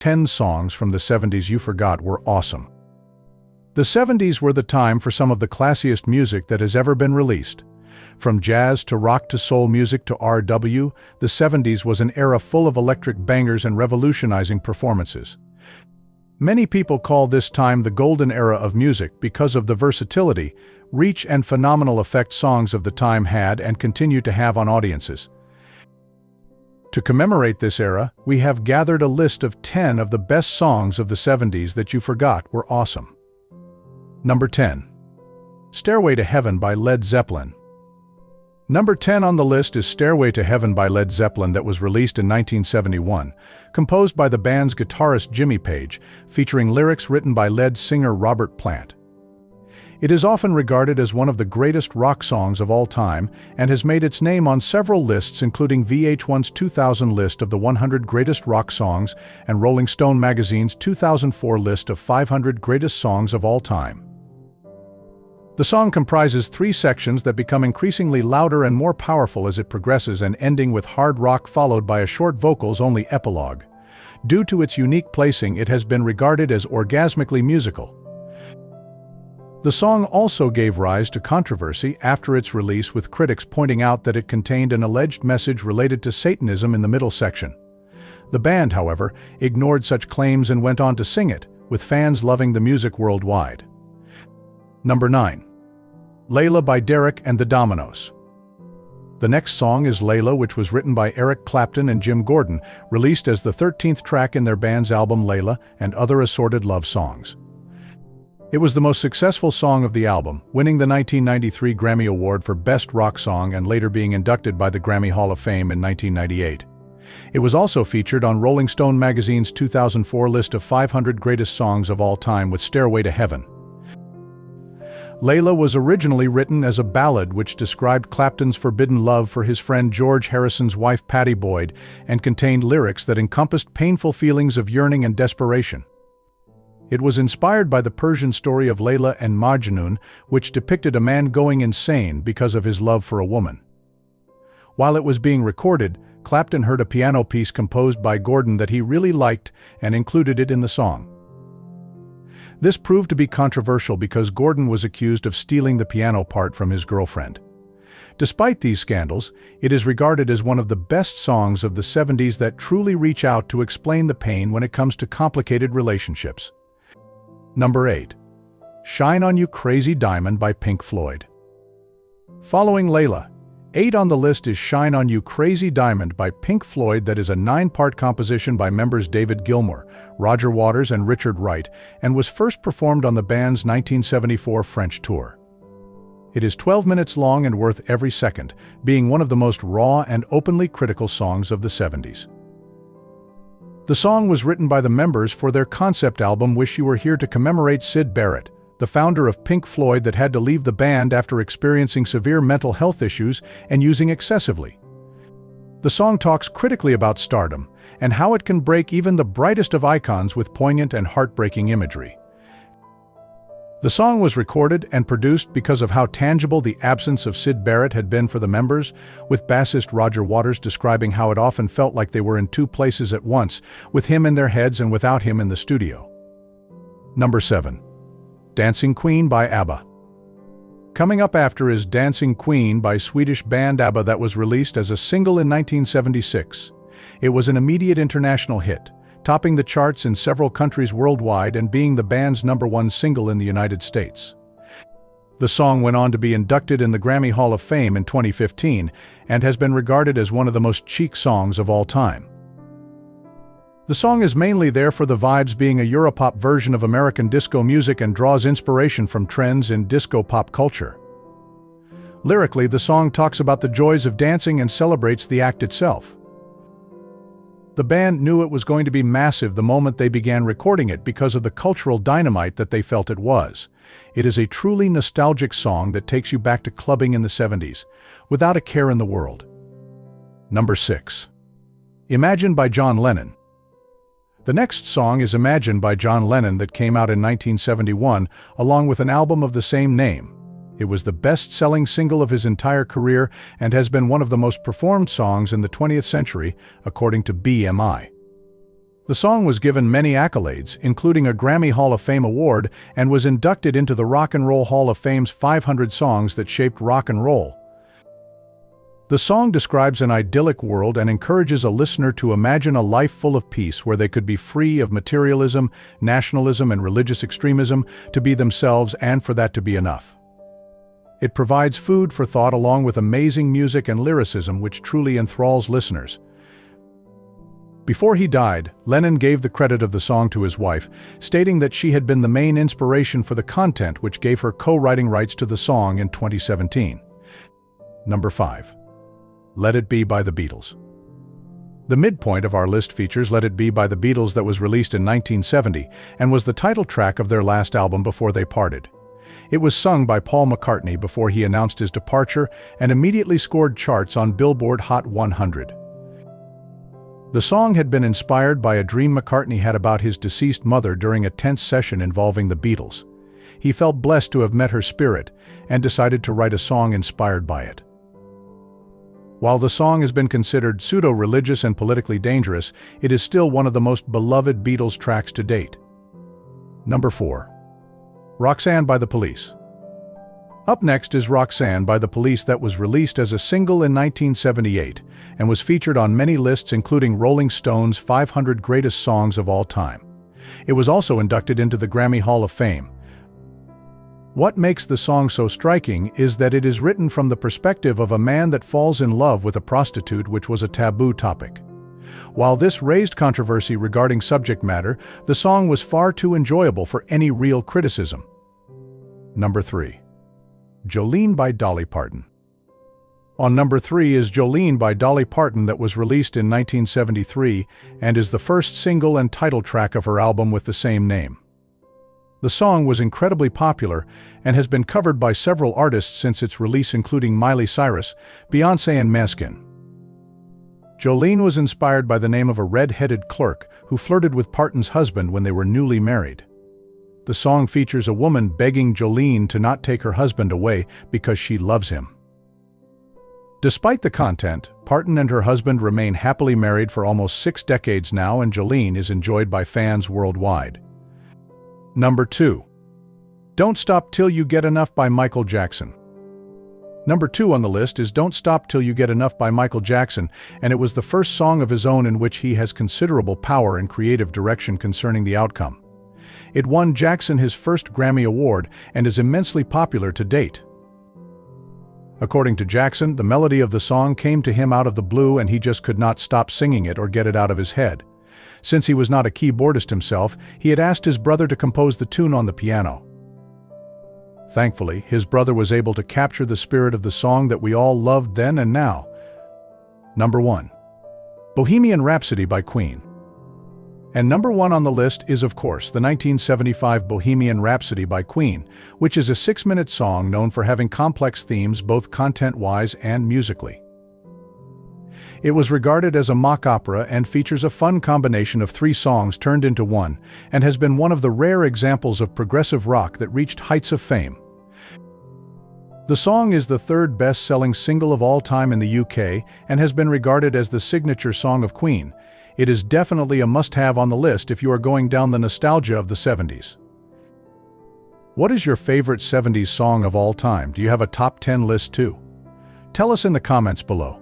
10 songs from the 70s you forgot were awesome. The 70s were the time for some of the classiest music that has ever been released. From jazz to rock to soul music to R&B, the 70s was an era full of electric bangers and revolutionizing performances. Many people call this time the golden era of music because of the versatility, reach and phenomenal effect songs of the time had and continue to have on audiences. To commemorate this era, we have gathered a list of 10 of the best songs of the 70s that you forgot were awesome. Number 10. Stairway to Heaven by Led Zeppelin. Number 10 on the list is Stairway to Heaven by Led Zeppelin, that was released in 1971, composed by the band's guitarist Jimmy Page, featuring lyrics written by lead singer Robert Plant. It is often regarded as one of the greatest rock songs of all time and has made its name on several lists, including VH1's 2000 list of the 100 greatest rock songs and Rolling Stone magazine's 2004 list of 500 greatest songs of all time. The song comprises 3 sections that become increasingly louder and more powerful as it progresses, and ending with hard rock followed by a short vocals-only epilogue. Due to its unique placing, it has been regarded as orgasmically musical. The song also gave rise to controversy after its release, with critics pointing out that it contained an alleged message related to Satanism in the middle section. The band, however, ignored such claims and went on to sing it, with fans loving the music worldwide. Number 9. Lila by Derek and the Dominoes. The next song is Lila, which was written by Eric Clapton and Jim Gordon, released as the 13th track in their band's album Lila and Other Assorted Love Songs. It was the most successful song of the album, winning the 1993 Grammy Award for Best Rock Song and later being inducted by the Grammy Hall of Fame in 1998. It was also featured on Rolling Stone magazine's 2004 list of 500 greatest songs of all time with Stairway to Heaven. Layla was originally written as a ballad which described Clapton's forbidden love for his friend George Harrison's wife Pattie Boyd, and contained lyrics that encompassed painful feelings of yearning and desperation. It was inspired by the Persian story of Layla and Majnun, which depicted a man going insane because of his love for a woman. While it was being recorded, Clapton heard a piano piece composed by Gordon that he really liked and included it in the song. This proved to be controversial because Gordon was accused of stealing the piano part from his girlfriend. Despite these scandals, it is regarded as one of the best songs of the 70s that truly reach out to explain the pain when it comes to complicated relationships. Number 8. Shine On You Crazy Diamond by Pink Floyd. Following Layla, 8 on the list is Shine On You Crazy Diamond by Pink Floyd, that is a 9-part composition by members David Gilmour, Roger Waters and Richard Wright, and was first performed on the band's 1974 French tour. It is 12 minutes long and worth every second, being one of the most raw and openly critical songs of the 70s. The song was written by the members for their concept album Wish You Were Here to commemorate Syd Barrett, the founder of Pink Floyd, that had to leave the band after experiencing severe mental health issues and using excessively. The song talks critically about stardom and how it can break even the brightest of icons with poignant and heartbreaking imagery. The song was recorded and produced because of how tangible the absence of Syd Barrett had been for the members, with bassist Roger Waters describing how it often felt like they were in 2 places at once, with him in their heads and without him in the studio. Number 7. Dancing Queen by Abba. Coming up after is Dancing Queen by Swedish band Abba, that was released as a single in 1976. It was an immediate international hit, topping the charts in several countries worldwide and being the band's #1 single in the United States. The song went on to be inducted in the Grammy Hall of Fame in 2015 and has been regarded as one of the most chic songs of all time. The song is mainly there for the vibes, being a Europop version of American disco music, and draws inspiration from trends in disco pop culture. Lyrically, the song talks about the joys of dancing and celebrates the act itself. The band knew it was going to be massive the moment they began recording it because of the cultural dynamite that they felt it was. It is a truly nostalgic song that takes you back to clubbing in the 70s, without a care in the world. Number 6. Imagine by John Lennon. The next song is Imagine by John Lennon, that came out in 1971, along with an album of the same name. It was the best-selling single of his entire career and has been one of the most performed songs in the 20th century, according to BMI. The song was given many accolades, including a Grammy Hall of Fame award, and was inducted into the Rock and Roll Hall of Fame's 500 Songs That Shaped Rock and Roll. The song describes an idyllic world and encourages a listener to imagine a life full of peace where they could be free of materialism, nationalism, and religious extremism, to be themselves and for that to be enough. It provides food for thought along with amazing music and lyricism which truly enthralls listeners. Before he died, Lennon gave the credit of the song to his wife, stating that she had been the main inspiration for the content, which gave her co-writing rights to the song in 2017. Number 5. Let It Be by the Beatles. The midpoint of our list features Let It Be by the Beatles, that was released in 1970 and was the title track of their last album before they parted. It was sung by Paul McCartney before he announced his departure and immediately scored charts on Billboard Hot 100. The song had been inspired by a dream McCartney had about his deceased mother during a tense session involving the Beatles. He felt blessed to have met her spirit and decided to write a song inspired by it. While the song has been considered pseudo-religious and politically dangerous, it is still one of the most beloved Beatles tracks to date. Number 4. Roxanne by the Police. Up next is Roxanne by the Police, that was released as a single in 1978 and was featured on many lists including Rolling Stone's 500 Greatest Songs of All Time. It was also inducted into the Grammy Hall of Fame. What makes the song so striking is that it is written from the perspective of a man that falls in love with a prostitute, which was a taboo topic. While this raised controversy regarding subject matter, the song was far too enjoyable for any real criticism. Number 3. Jolene by Dolly Parton. On number 3 is Jolene by Dolly Parton, that was released in 1973 and is the first single and title track of her album with the same name. The song was incredibly popular and has been covered by several artists since its release, including Miley Cyrus, Beyoncé, and Maneskin. Jolene was inspired by the name of a red-headed clerk who flirted with Parton's husband when they were newly married. The song features a woman begging Jolene to not take her husband away because she loves him. Despite the content, Parton and her husband remain happily married for almost 6 decades now, and Jolene is enjoyed by fans worldwide. Number 2. Don't Stop Till You Get Enough by Michael Jackson. Number 2 on the list is Don't Stop Till You Get Enough by Michael Jackson, and it was the first song of his own in which he has considerable power and creative direction concerning the outcome. It won Jackson his first Grammy Award and is immensely popular to date. According to Jackson, the melody of the song came to him out of the blue and he just could not stop singing it or get it out of his head. Since he was not a keyboardist himself, he had asked his brother to compose the tune on the piano. Thankfully, his brother was able to capture the spirit of the song that we all loved then and now. Number 1. Bohemian Rhapsody by Queen. And number 1 on the list is, of course, the 1975 Bohemian Rhapsody by Queen, which is a 6-minute song known for having complex themes both content-wise and musically. It was regarded as a mock opera and features a fun combination of 3 songs turned into one, and has been one of the rare examples of progressive rock that reached heights of fame. The song is the 3rd best-selling single of all time in the UK and has been regarded as the signature song of Queen. It is definitely a must-have on the list if you are going down the nostalgia of the 70s. What is your favorite 70s song of all time? Do you have a top 10 list too? Tell us in the comments below.